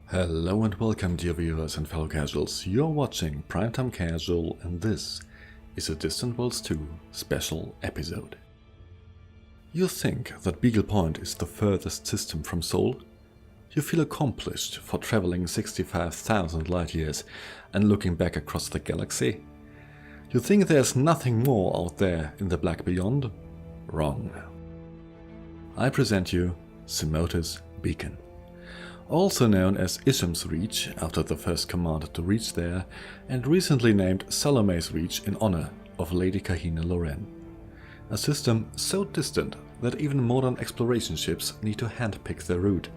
Hello and welcome dear viewers and fellow casuals, you're watching Primetime Casual and this is a Distant Worlds 2 special episode. You think that Beagle Point is the furthest system from Sol? You feel accomplished for traveling 65,000 light years and looking back across the galaxy? You think there's nothing more out there in the black beyond? Wrong. I present you Semotus Beacon. Also known as Isham's Reach after the first commander to reach there, and recently named Salome's Reach in honor of Lady Kahina Loren. A system so distant that even modern exploration ships need to handpick their route,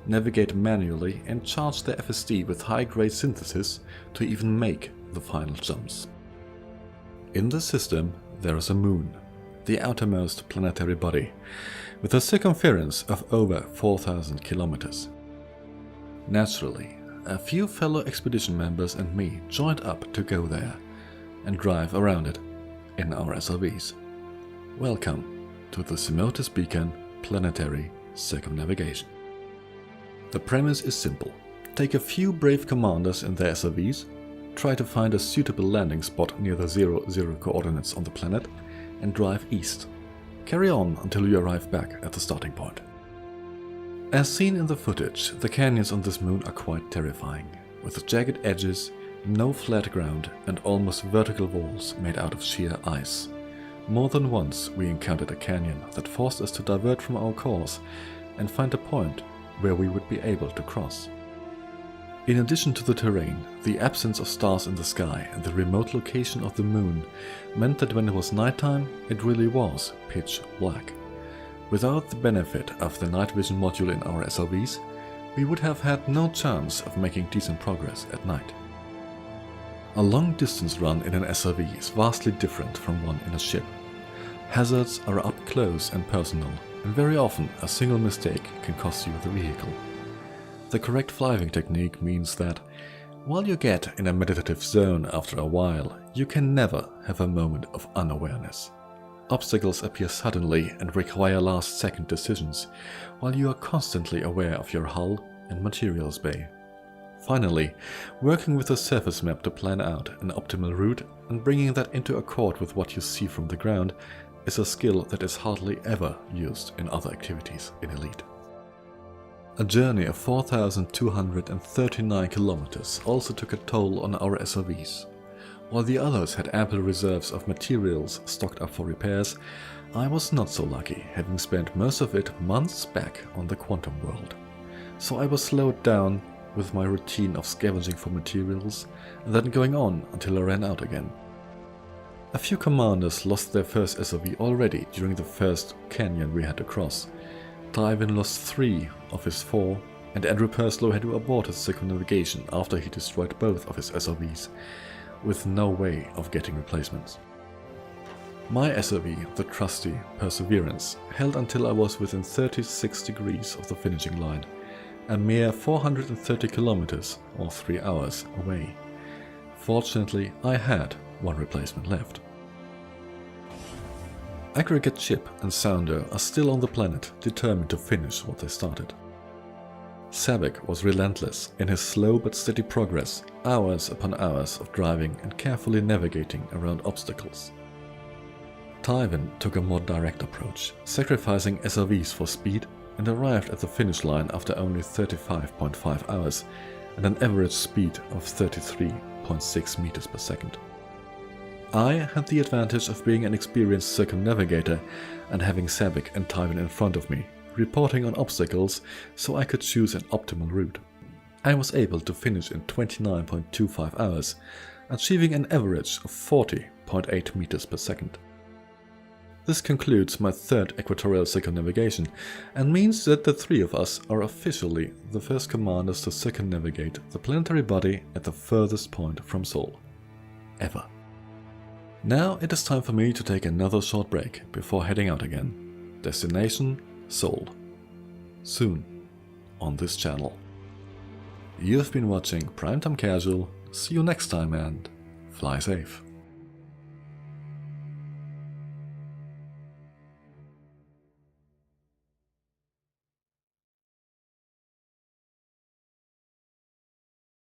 navigate manually and charge their FSD with high-grade synthesis to even make the final jumps. In this system there is a moon, the outermost planetary body, with a circumference of over 4,000 kilometers. Naturally, a few fellow expedition members and me joined up to go there and drive around it in our SRVs. Welcome to the Semotus Beacon planetary circumnavigation. The premise is simple. Take a few brave commanders in their SRVs, try to find a suitable landing spot near the 0-0 coordinates on the planet and drive east. Carry on until you arrive back at the starting point. As seen in the footage, the canyons on this moon are quite terrifying, with jagged edges, no flat ground and almost vertical walls made out of sheer ice. More than once we encountered a canyon that forced us to divert from our course and find a point where we would be able to cross. In addition to the terrain, the absence of stars in the sky and the remote location of the moon meant that when it was nighttime, it really was pitch black. Without the benefit of the night vision module in our SRVs, we would have had no chance of making decent progress at night. A long distance run in an SRV is vastly different from one in a ship. Hazards are up close and personal, and very often a single mistake can cost you the vehicle. The correct flying technique means that, while you get in a meditative zone after a while, you can never have a moment of unawareness. Obstacles appear suddenly and require last-second decisions, while you are constantly aware of your hull and materials bay. Finally, working with a surface map to plan out an optimal route and bringing that into accord with what you see from the ground is a skill that is hardly ever used in other activities in Elite. A journey of 4,239 kilometers also took a toll on our SRVs. While the others had ample reserves of materials stocked up for repairs, I was not so lucky, having spent most of it months back on the quantum world. So I was slowed down with my routine of scavenging for materials and then going on until I ran out again. A few commanders lost their first SRV already during the first canyon we had to cross. Tywin lost 3 of his 4 and Andrew Purslow had to abort his circumnavigation after he destroyed both of his SRVs, with no way of getting replacements. My SRV, the trusty Perseverance, held until I was within 36 degrees of the finishing line, a mere 430 kilometers or 3 hours away. Fortunately, I had one replacement left. Aggregate Ship and Sounder are still on the planet, determined to finish what they started. Sabek was relentless in his slow but steady progress, hours upon hours of driving and carefully navigating around obstacles. Tywin took a more direct approach, sacrificing SRVs for speed, and arrived at the finish line after only 35.5 hours and an average speed of 33.6 meters per second. I had the advantage of being an experienced circumnavigator and having Sabek and Tywin in front of me, reporting on obstacles so I could choose an optimal route. I was able to finish in 29.25 hours, achieving an average of 40.8 meters per second. This concludes my third equatorial circumnavigation and means that the 3 of us are officially the first commanders to circumnavigate the planetary body at the furthest point from Sol. ever. Now it is time for me to take another short break before heading out again. Destination Seoul. Soon on this channel. You've been watching Primetime Casual. See you next time and fly safe.